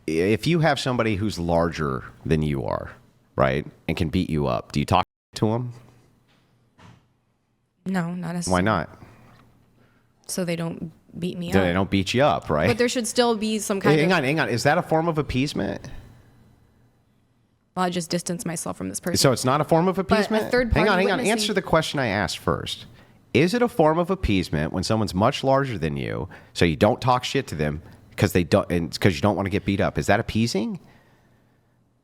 if you have somebody who's larger than you are, right, and can beat you up, do you talk to them? No, not necessarily. Why not? So they don't beat me up. They don't beat you up, right? But there should still be some kind of... Hang on. Is that a form of appeasement? Well, I just distance myself from this person. So it's not a form of appeasement? But a third party Hang on. Answer the question I asked first. Is it a form of appeasement when someone's much larger than you, so you don't talk shit to them because you don't want to get beat up? Is that appeasing?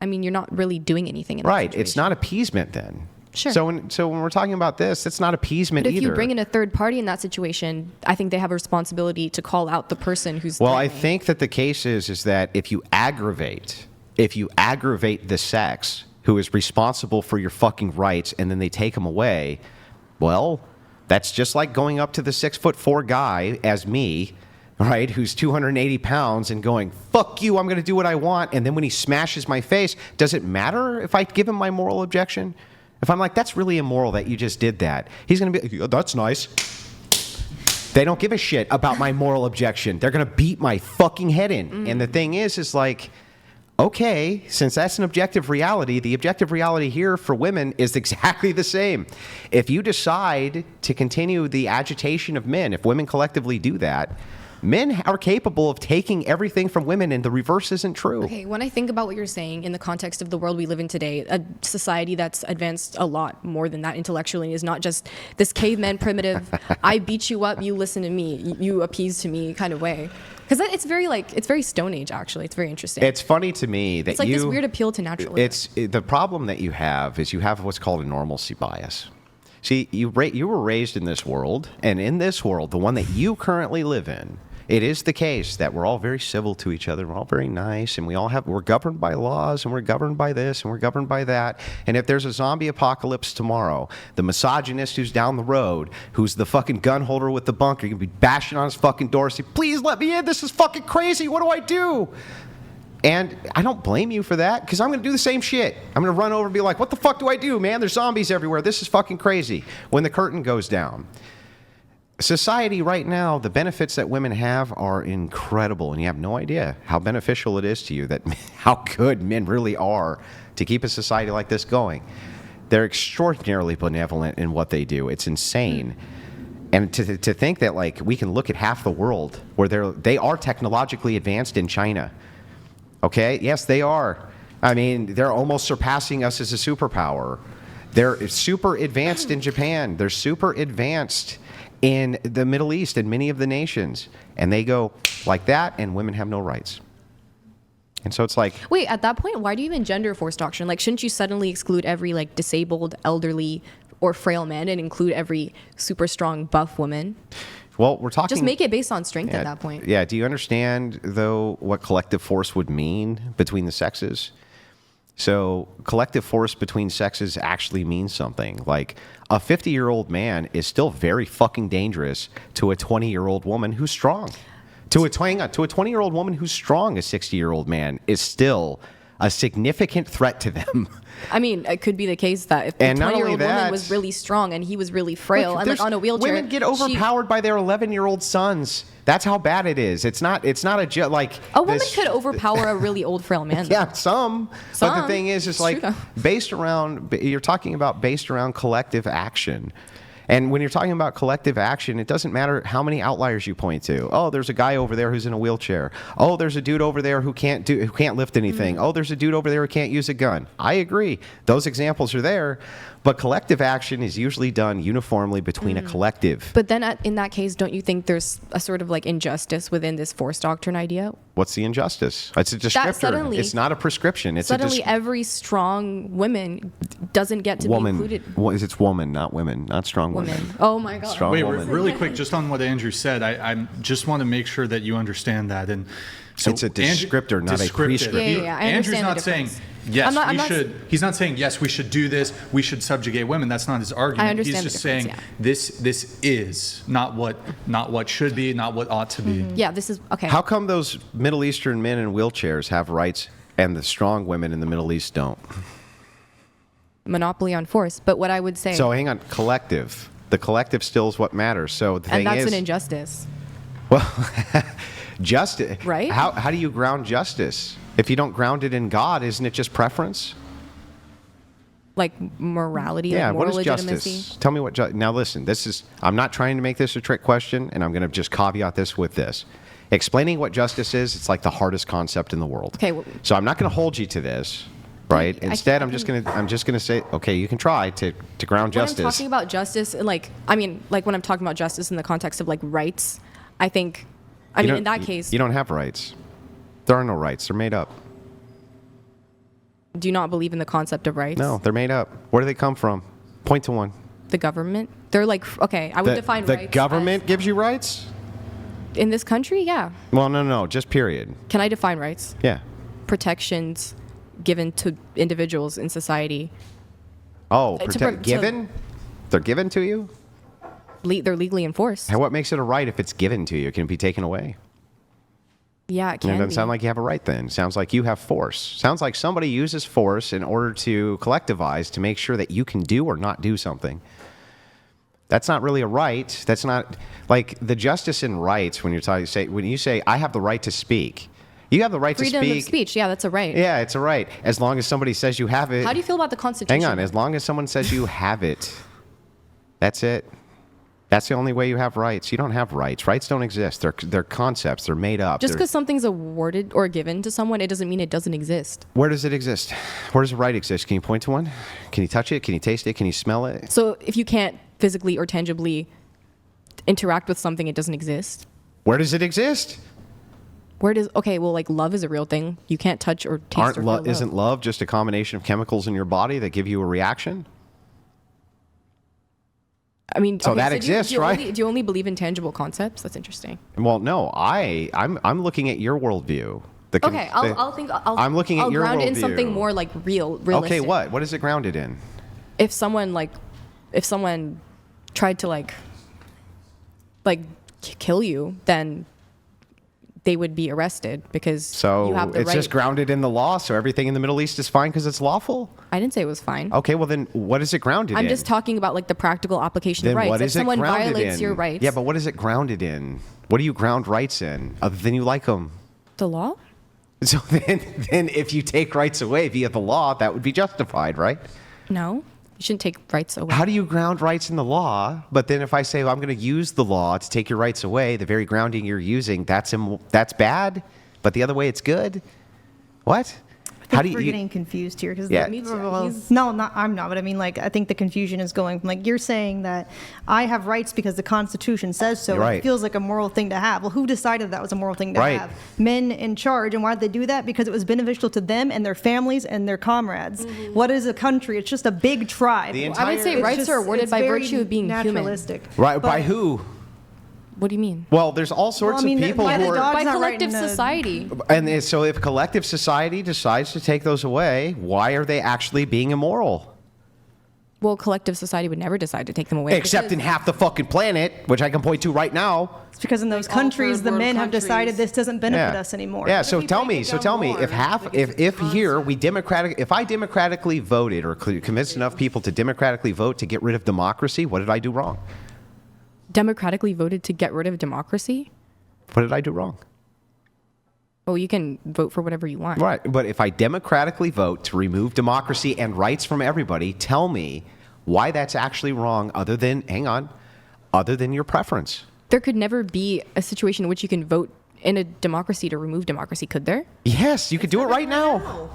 I mean, you're not really doing anything in that Right. situation. It's not appeasement then. Sure. So when we're talking about this, it's not appeasement either. But if either. you bring in a third party in that situation, I think they have a responsibility to call out the person who's... Well, I think that the case is that if you aggravate the sex who is responsible for your fucking rights and then they take them away, well, that's just like going up to the 6'4" guy as me, right, who's 280 pounds and going, fuck you, I'm going to do what I want. And then when he smashes my face, does it matter if I give him my moral objection? If I'm like, that's really immoral that you just did that, he's going to be, oh, that's nice. They don't give a shit about my moral objection. They're going to beat my fucking head in. And the thing is like, okay, since that's an objective reality, the objective reality here for women is exactly the same. If you decide to continue the agitation of men, if women collectively do that, men are capable of taking everything from women, and the reverse isn't true. Okay, when I think about what you're saying in the context of the world we live in today, a society that's advanced a lot more than that intellectually, is not just this caveman primitive, I beat you up, you listen to me, you appease to me kind of way. Because it's very Stone Age, actually. It's very interesting. It's funny to me that it's like this weird appeal to naturalism. The problem that you have is you have what's called a normalcy bias. See, you were raised in this world, and in this world, the one that you currently live in, it is the case that we're all very civil to each other. We're all very nice, and we're governed by laws, and we're governed by this, and we're governed by that. And if there's a zombie apocalypse tomorrow, the misogynist who's down the road, who's the fucking gun holder with the bunker, you're going to be bashing on his fucking door, say, please let me in. This is fucking crazy. What do I do? And I don't blame you for that, because I'm going to do the same shit. I'm going to run over and be like, what the fuck do I do, man? There's zombies everywhere. This is fucking crazy. When the curtain goes down. Society right now, the benefits that women have are incredible, and you have no idea how beneficial it is to you, how good men really are to keep a society like this going. They're extraordinarily benevolent in what they do. It's insane. And to think that like we can look at half the world where they are technologically advanced in China. Okay? Yes, they are. I mean, they're almost surpassing us as a superpower. They're super advanced in Japan. They're super advanced in the Middle East and many of the nations. And they go like that, and women have no rights. And so it's like... Wait, at that point, why do you even gender force doctrine? Like, shouldn't you suddenly exclude every, like, disabled, elderly, or frail man and include every super strong, buff woman? Well, we're talking... Just make it based on strength at that point. Yeah, do you understand, though, what collective force would mean between the sexes? So collective force between sexes actually means something. Like, a 50-year-old man is still very fucking dangerous to a 20-year-old woman who's strong. To a 20-year-old woman who's strong, a 60-year-old man is still a significant threat to them. I mean, it could be the case that if the 20-year-old woman was really strong and he was really frail and like on a wheelchair, women get overpowered by their 11-year-old sons. That's how bad it is. It's not a joke. Like a woman could overpower a really old frail man. Yeah, some. But the thing is like you're talking about based around collective action. And when you're talking about collective action, it doesn't matter how many outliers you point to. Oh, there's a guy over there who's in a wheelchair. Oh, there's a dude over there who can't lift anything. Oh, there's a dude over there who can't use a gun. I agree. Those examples are there. But collective action is usually done uniformly between a collective. But then in that case, don't you think there's a sort of like injustice within this force doctrine idea? What's the injustice? It's a descriptor. It's not a prescription. Every strong woman doesn't get to be included. It's woman, not women, not strong women. Oh my God. Wait, really quick, just on what Andrew said, I just want to make sure that you understand that. And so it's a descriptor, not a prescriptor. Yeah, I Andrew's understand not the saying difference. yes, we should. He's not saying yes, we should do this. We should subjugate women. That's not his argument. I understand He's just saying this is not what should be, not what ought to be. Yeah, this is okay. How come those Middle Eastern men in wheelchairs have rights and the strong women in the Middle East don't? Monopoly on force. But what I would say. So hang on, collective. The collective still is what matters. So the thing is, and that's an injustice. Well, justice. Right? How do you ground justice? If you don't ground it in God, isn't it just preference? Like morality, Yeah, like what moral is legitimacy. justice? Tell me what now listen, I'm not trying to make this a trick question, and I'm going to just caveat this with this. Explaining what justice is, it's like the hardest concept in the world. Okay, well, so I'm not going to hold you to this, right? Instead, I I'm just going to say, okay, you can try to ground when justice. I'm talking about justice, like when I'm talking about justice in the context of like rights, I think, in that case, you don't have rights. There are no rights. They're made up. do you not believe in the concept of rights? No, they're made up. Where do they come from? Point to one. The government? They're like, okay, I would define rights. The government gives you rights? In this country, yeah. Well, no, just period. Can I define rights? Yeah. Protections given to individuals in society. Oh, to- given? They're given to you? They're legally enforced. And what makes it a right if it's given to you? Can it be taken away? Yeah, it can It doesn't be. sound like you have a right then. Sounds like you have force. Sounds like somebody uses force in order to collectivize to make sure that you can do or not do something. That's not really a right. That's not like the justice in rights when you say I have the right to speak. You have the right Freedom to speak. of speech, yeah, that's a right. Yeah, it's a right. As long as somebody says you have it. How do you feel about the Constitution? Hang on. As long as someone says you have it, that's it. That's the only way you have rights. You don't have rights. Rights don't exist. They're concepts. They're made up. Just because something's awarded or given to someone, it doesn't mean it doesn't exist. Where does it exist? Where does a right exist? Can you point to one? Can you touch it? Can you taste it? Can you smell it? So if you can't physically or tangibly interact with something, it doesn't exist. Where does it exist? Like love is a real thing. You can't touch or taste or feel love. Isn't love just a combination of chemicals in your body that give you a reaction? So that exists, right? Do you only believe in tangible concepts? That's interesting. Well, no, I'm looking at your worldview. I'm looking at I'll your ground it in worldview. something more like realistic. Okay, what? What is it grounded in? If someone tried to like kill you, then they would be arrested because you have the it's right. just grounded in the law, so everything in the Middle East is fine because it's lawful? I didn't say it was fine. Okay, well then what is it grounded in? I'm just talking about like the practical application Then of rights. what If is it someone grounded violates in? your rights, Yeah, but what is it grounded in? What do you ground rights in other than you like them? the law? So then if you take rights away via the law, that would be justified, right? No, you shouldn't take rights away. How do you ground rights in the law? But then if I say, well, I'm going to use the law to take your rights away, the very grounding you're using, that's bad, but the other way it's good? What? I think we're getting confused here because Yeah. Me too. I'm not, but I mean, like, I think the confusion is going from like you're saying that I have rights because the Constitution says so. Right. It feels like a moral thing to have. Well, who decided that was a moral thing to Right. have? Men in charge, and why did they do that? Because it was beneficial to them and their families and their comrades. What is a country? It's just a big tribe. The I would say It's rights just- are awarded it's by very virtue of being human. naturalistic. Right, But- by who? What do you mean? Well, there's all sorts Well, I mean, of people by who the are... dog- By not collective writing the- society. And so if collective society decides to take those away, why are they actually being immoral? Well, collective society would never decide to take them away. Except in half the fucking planet, which I can point to right now. It's because in those Like all countries, the third world men have countries. decided this doesn't benefit us anymore. Yeah, if so we tell break me, it down more, if here we if I democratically voted or convinced enough people to democratically vote to get rid of democracy, what did I do wrong? Democratically voted to get rid of democracy? What did I do wrong? Well, you can vote for whatever you want. Right, but if I democratically vote to remove democracy and rights from everybody, tell me why that's actually wrong other than your preference. There could never be a situation in which you can vote in a democracy to remove democracy, could there? Yes, you could do it right now.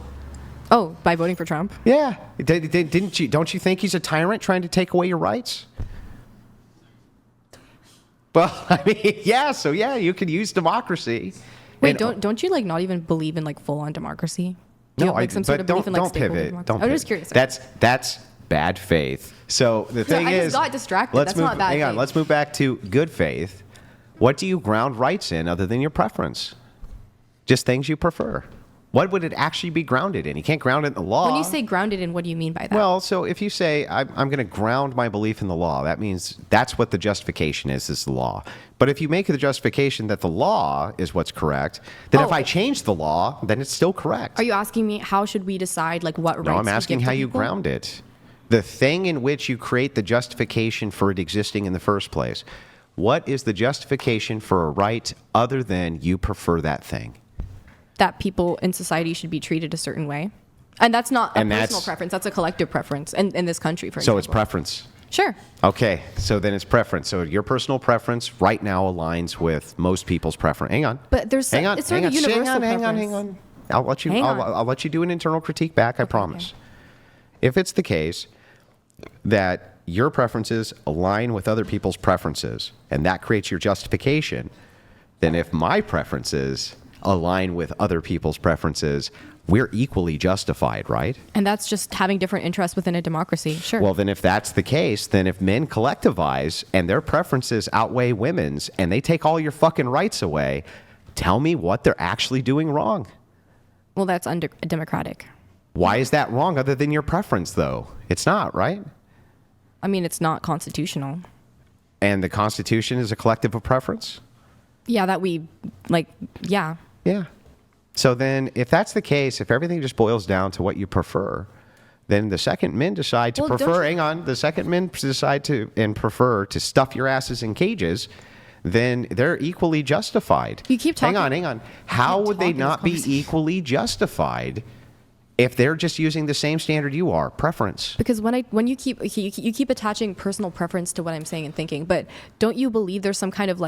Oh, by voting for Trump? Yeah. Didn't you? Don't you think he's a tyrant trying to take away your rights? Well, I mean, yeah. So yeah, you could use democracy. Wait, And- don't you like not even believe in like full on democracy? Do you No, have, like some sort of belief in like don't stakeholder pivot. democracy? Don't I'm pivot. just curious. That's bad faith. So the thing I is, just got distracted. Let's That's move, not bad hang on. faith. Let's move back to good faith. What do you ground rights in other than your preference? Just things you prefer. What would it actually be grounded in? You can't ground it in the law. When you say grounded in, what do you mean by that? Well, so if you say, I'm going to ground my belief in the law, that means that's what the justification is the law. But if you make the justification that the law is what's correct, then if Oh. I change the law, then it's still correct. Are you asking me how should we decide like what rights No, I'm to asking give how to you people? ground it. The thing in which you create the justification for it existing in the first place. What is the justification for a right other than you prefer that thing? that people in society should be treated a certain way. And that's not a personal preference. That's a collective preference in this country, for example. So it's preference. Sure. Okay, so then it's preference. So your personal preference right now aligns with most people's preference. Hang on. But there's it's sort of a universal preference. Hang on. I'll let you do an internal critique back, I promise. Okay. If it's the case that your preferences align with other people's preferences, and that creates your justification, then if my preferences align with other people's preferences, we're equally justified, right? And that's just having different interests within a democracy. Sure. Well, then if that's the case, then if men collectivize and their preferences outweigh women's and they take all your fucking rights away, tell me what they're actually doing wrong. Well, that's undemocratic. Why is that wrong other than your preference, though? It's not, right? I mean, it's not constitutional. And the Constitution is a collective of preference? Yeah, that we, yeah. Yeah. So then, if that's the case, if everything just boils down to what you prefer, then the second men decide to the second men decide to and prefer to stuff your asses in cages, then they're equally justified. You keep talking. Hang on. How would they not be equally justified if they're just using the same standard you are, preference? Because when you keep attaching personal preference to what I'm saying and thinking, but don't you believe there's some kind of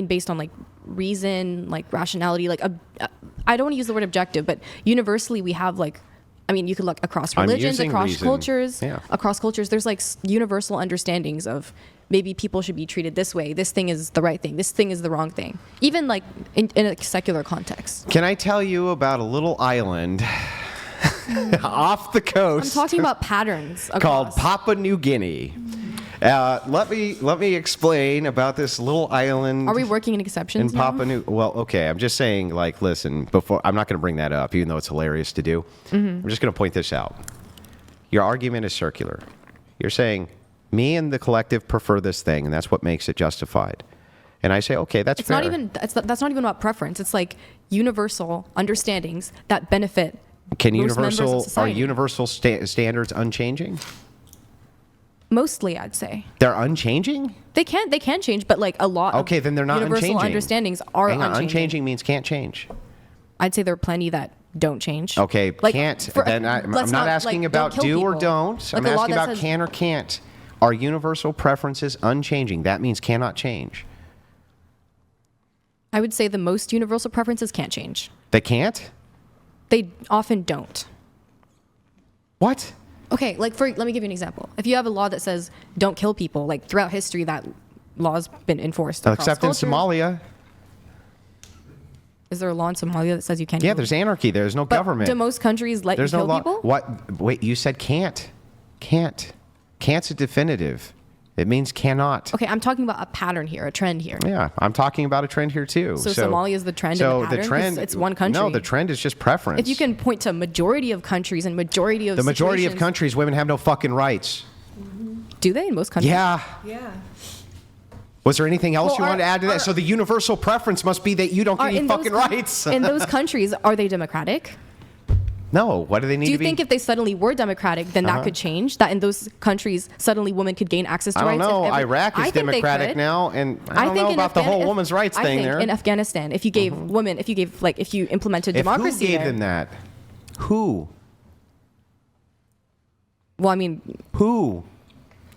based on reason, rationality, I don't want to use the word objective, but universally we have you could look across religions, across cultures, across cultures. There's universal understandings of maybe people should be treated this way. This thing is the right thing. This thing is the wrong thing. Even in a secular context. Can I tell you about a little island off the coast? I'm talking about patterns called Papua New Guinea. Let me explain about this little island. Are we working in exceptions in now? Papua New? Well, okay. I'm just saying. Listen. Before I'm not going to bring that up, even though it's hilarious to do. I'm just going to point this out. Your argument is circular. You're saying me and the collective prefer this thing, and that's what makes it justified. And I say, okay, that's fair. That's not even about preference. It's universal understandings that benefit. Are universal standards unchanging? Mostly, I'd say. They're unchanging? They can change, but a lot okay, then they're not universal unchanging. Understandings are unchanging. Unchanging means can't change. I'd say there are plenty that don't change. Okay, can't. Then I'm not asking about do or don't. I'm asking about can or can't. Are universal preferences unchanging? That means cannot change. I would say the most universal preferences can't change. They can't? They often don't. What? Okay, let me give you an example. If you have a law that says don't kill people, throughout history that law's been enforced across except cultures. in Somalia. Is there a law in Somalia that says you can't kill people? There's anarchy. There's no government. Do most countries let you kill people? What? Wait, you said can't. Can't. Can't's a definitive. It means cannot. Okay, I'm talking about a pattern here, a trend here. Yeah, I'm talking about a trend here too. So Somalia is the trend and the pattern? The trend, it's one country. No, the trend is just preference. If you can point to majority of countries and majority of the majority of countries, women have no fucking rights. Do they in most countries? Yeah. Yeah. Was there anything else you wanted to add to that? So the universal preference must be that you don't get any fucking rights. In those countries, are they democratic? No. What do they need to be? Do you think if they suddenly were democratic, then that could change? That in those countries, suddenly women could gain access to rights? I don't know. Iraq is democratic now, and I don't know about the whole women's rights thing there. In Afghanistan, if you gave women, if you implemented democracy who gave them that? Who? Well, I mean... Who?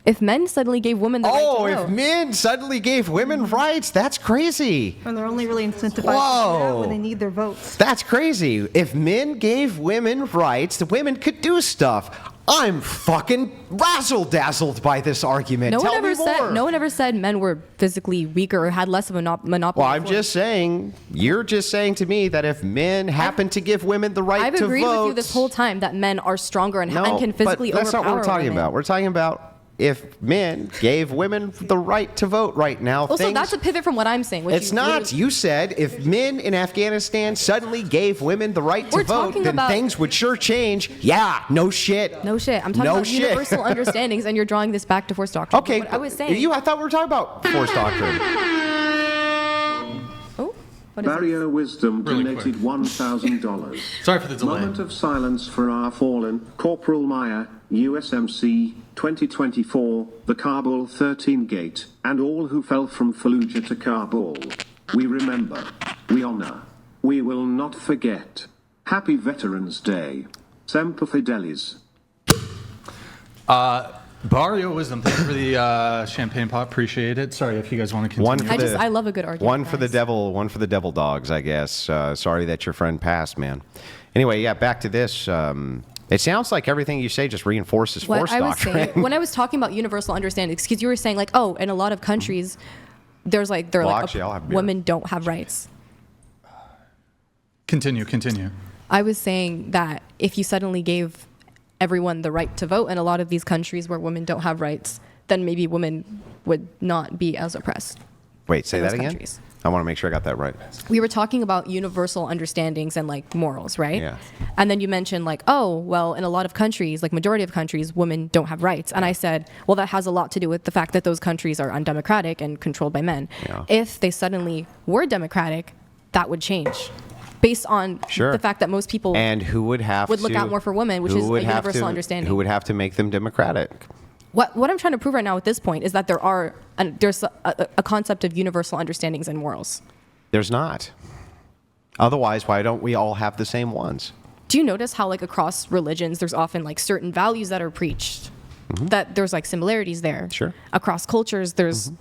If men suddenly gave women the right to vote. Oh, if men suddenly gave women rights, that's crazy. And they're only really incentivized to do that when they need their votes. That's crazy. If men gave women rights, the women could do stuff. I'm fucking razzle-dazzled by this argument. No one ever said men were physically weaker or had less of a monopoly. Well, I'm just saying, you're just saying to me that if men happen to give women the right to vote... I've agreed with you this whole time that men are stronger and can physically overpower women. That's not what we're talking about. We're talking about if men gave women the right to vote right now. Also, that's a pivot from what I'm saying. It's not. You said if men in Afghanistan suddenly gave women the right to vote, then things would sure change. Yeah, no shit. No shit. I'm talking about universal understandings, and you're drawing this back to forced doctrine. Okay. I was saying. I thought we were talking about forced doctrine. Oh. Barrier Wisdom donated $1,000. Sorry for the delay. Moment of silence for our fallen Corporal Meyer, USMC 2024, the Kabul 13 Gate, and all who fell from Fallujah to Kabul. We remember. We honor. We will not forget. Happy Veterans Day. Semper Fidelis. Barrio Wisdom, thank you for the champagne pop. Appreciate it. Sorry if you guys want to continue. One for I love a good argument. One for the guys. devil, one for the devil dogs, I guess. Sorry that your friend passed, man. Anyway, yeah, back to this. It sounds like everything you say just reinforces What force I was doctrine. saying, when I was talking about universal understanding, because you were saying like, oh, in a lot of countries, there's like Well, actually, I'll have beer. women don't have rights. Continue. I was saying that if you suddenly gave everyone the right to vote in a lot of these countries where women don't have rights, then maybe women would not be as oppressed. Wait, say in that those again? countries. I want to make sure I got that right. We were talking about universal understandings and like morals, right? Yeah. And then you mentioned like, oh, well, in a lot of countries, like majority of countries, women don't have rights. And I said, well, that has a lot to do with the fact that those countries are undemocratic and controlled by men. Yeah. If they suddenly were democratic, that would change. Based on Sure. the fact that most people And who would have would look to, out more for women, which who is a would have universal to- understanding. Who would have to make them democratic? What I'm trying to prove right now at this point is that there's a concept of universal understandings and morals. There's not. Otherwise, why don't we all have the same ones? Do you notice how like across religions there's often like certain values that are preached, that there's like similarities there? Sure. Across cultures there's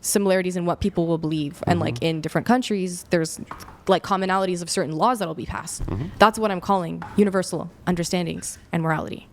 similarities in what people will believe, and like in different countries there's like commonalities of certain laws that'll be passed. That's what I'm calling universal understandings and morality.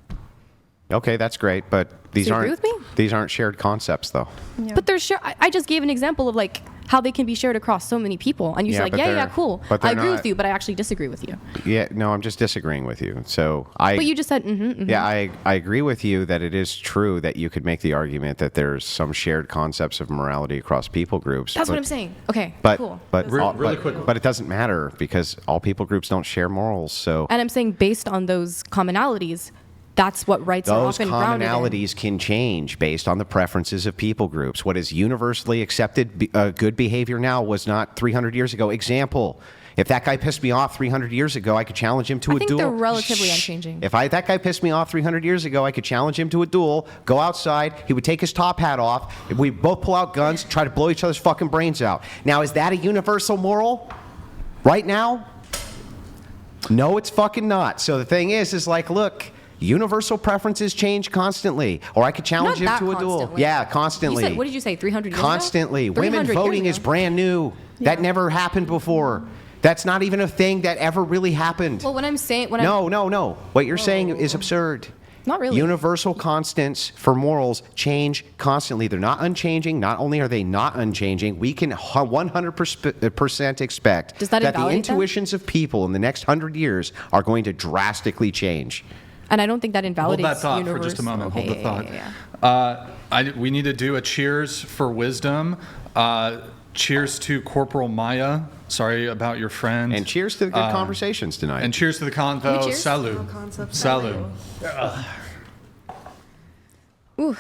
Okay, that's great, but these So you aren't agree with me? these aren't shared concepts, though. But there's I just gave an example of like how they can be shared across so many people, and you Yeah, said like, but yeah, they're- cool. but I they're agree not- with you, but I actually disagree with you. Yeah, no, I'm just disagreeing with you. So But you just said, Yeah, I agree with you that it is true that you could make the argument that there's some shared concepts of morality across people groups. That's but, what I'm saying. Okay, But cool. but Really but, quick. but it doesn't matter because all people groups don't share morals. So And I'm saying based on those commonalities, that's what rights are those often grounded in. commonalities can change based on the preferences of people groups. What is universally accepted good behavior now was not 300 years ago. Example. If that guy pissed me off 300 years ago, I could challenge him to a I think duel. they're relatively unchanging. If that guy pissed me off 300 years ago, I could challenge him to a duel, go outside, he would take his top hat off, we both pull out guns, try to blow each other's fucking brains out. Now, is that a universal moral? Right now? No, it's fucking not. So the thing is like, look, universal preferences change constantly. Or I could challenge Not him that to a duel. constantly. Yeah, constantly. You said, what did you say, 300 years Constantly. ago? Women 300 voting years is ago. brand new. That never happened before. That's not even a thing that ever really happened. Well, when I'm saying... No. What you're saying is absurd. Not really. Universal constants for morals change constantly. They're not unchanging. Not only are they not unchanging, we can 100% expect Does that the invalidate them? intuitions of people in the next 100 years are going to drastically change. And I don't think that Hold invalidates that thought universal. for just a moment. Okay, Hold the thought. yeah. We need to do a cheers for wisdom. Cheers to Corporal Maya. Sorry about your friend. And cheers to the good conversations tonight. And cheers to the convo. cheers? Salut. Salut. Ooh.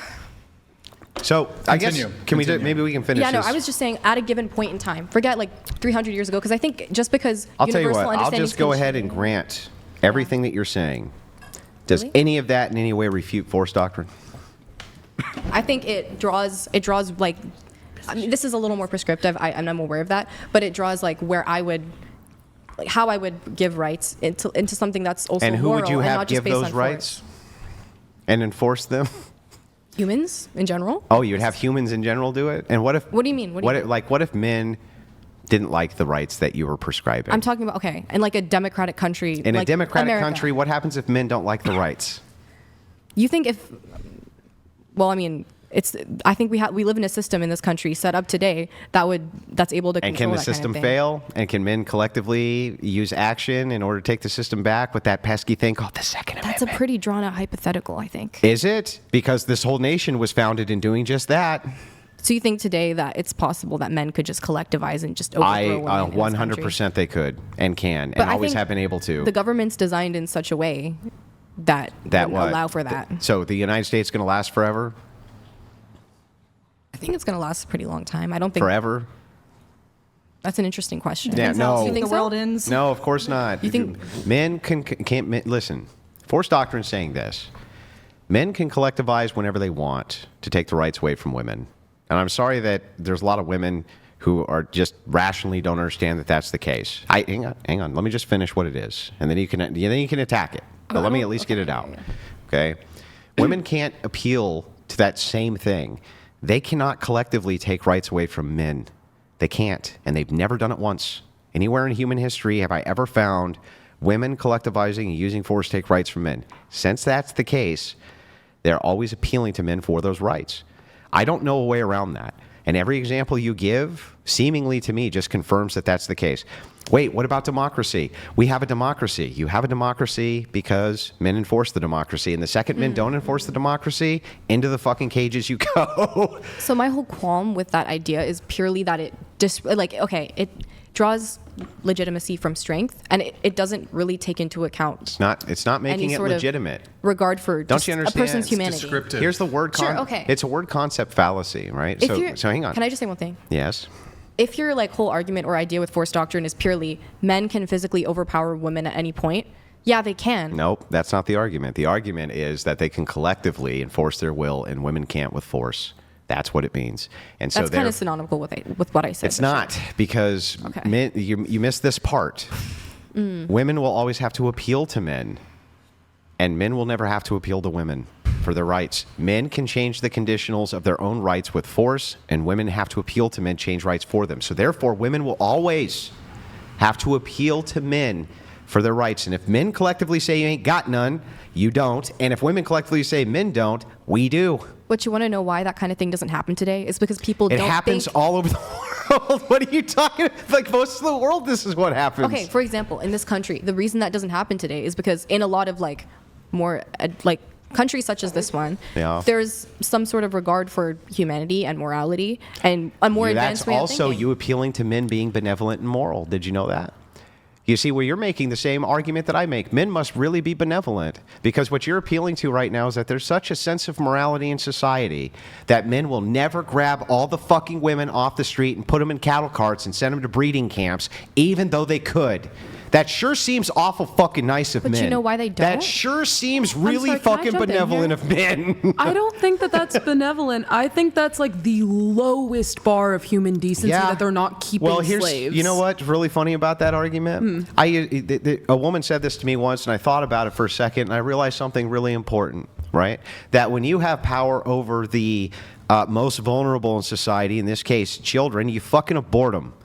so I guess Continue. can we Continue. maybe we can finish Yeah, no, this. I was just saying at a given point in time. Forget like 300 years ago, because I think just because I'll tell you universal what. I'll understandings just go can ahead and change- grant everything that you're saying. Does Really? any of that in any way refute force doctrine? I think it draws like, I mean, this is a little more prescriptive. I'm aware of that, but it draws like where I would, like how I would give rights into something that's also And who moral would you and have not just give based those on rights force. and enforce them? Humans in general. Oh, you'd have humans in general do it? And what if? What do you mean? What do you mean? What if men didn't like the rights that you were prescribing? I'm talking about in like a democratic country. in like a democratic America. country, what happens if men don't like the rights? You think if? Well, I mean, I think we live in a system in this country set up today that's able to And control can the that kind of system thing. fail? And can men collectively use action in order to take the system back with that pesky thing called the Second That's a Amendment? pretty drawn out hypothetical, I think. Is it? Because this whole nation was founded in doing just that. So you think today that it's possible that men could just collectivize and just overthrow women in this country? 100% they could and can But and I always think have been able to. The government's designed in such a way that That would what? allow for that. So the United States going to last forever? I think it's going to last a pretty long time. I don't think Forever? that's an interesting question. Yeah, no. You think the so? world ends. No, of course not. You think- men can't listen? Force doctrine is saying this: men can collectivize whenever they want to take the rights away from women. And I'm sorry that there's a lot of women who are just rationally don't understand that that's the case. Hang on. Let me just finish what it is, and then you can attack it. But let me at least get it out. Okay? Women can't appeal to that same thing. They cannot collectively take rights away from men. They can't, and they've never done it once. Anywhere in human history have I ever found women collectivizing and using force to take rights from men. Since that's the case, they're always appealing to men for those rights. I don't know a way around that. And every example you give, seemingly to me, just confirms that that's the case. Wait, what about democracy? We have a democracy. You have a democracy because men enforce the democracy. And the second men don't enforce the democracy, into the fucking cages you go. So my whole qualm with that idea is purely that it it draws legitimacy from strength, and it doesn't really take into account It's not making it legitimate. Regard for Don't just you a understand? person's It's humanity. descriptive. Here's the word. Sure, okay. It's a word concept fallacy, right? So hang on. Can I just say one thing? Yes. If your whole argument or idea with force doctrine is purely men can physically overpower women at any point, yeah, they can. Nope, that's not the argument. The argument is that they can collectively enforce their will, and women can't with force. That's what it means. And so That's kind of synonymous with what I said. it's not, because Okay. men, you missed this part. Women will always have to appeal to men, and men will never have to appeal to women for their rights. Men can change the conditionals of their own rights with force, and women have to appeal to men, change rights for them. So therefore, women will always have to appeal to men for their rights. And if men collectively say you ain't got none, you don't. And if women collectively say men don't, we do. But you want to know why that kind of thing doesn't happen today? It's because people It don't happens think... all over the world. What are you talking about? Like, most of the world, this is what happens. Okay, for example, in this country, the reason that doesn't happen today is because in a lot of more countries such as this one, Yeah. there's some sort of regard for humanity and morality and a more advanced That's way of also thinking. you appealing to men being benevolent and moral. Did you know that? You see, where you're making the same argument that I make. Men must really be benevolent, because what you're appealing to right now is that there's such a sense of morality in society that men will never grab all the fucking women off the street and put them in cattle carts and send them to breeding camps, even though they could. That sure seems awful fucking nice of men. But you know why they That don't? sure seems really sorry, can I fucking jump in benevolent here? of men. I don't think that that's benevolent. I think that's the lowest bar of human decency that they're not keeping slaves. You know what's really funny about that argument? A woman said this to me once, and I thought about it for a second, and I realized something really important, right? That when you have power over the most vulnerable in society, in this case, children, you fucking abort them.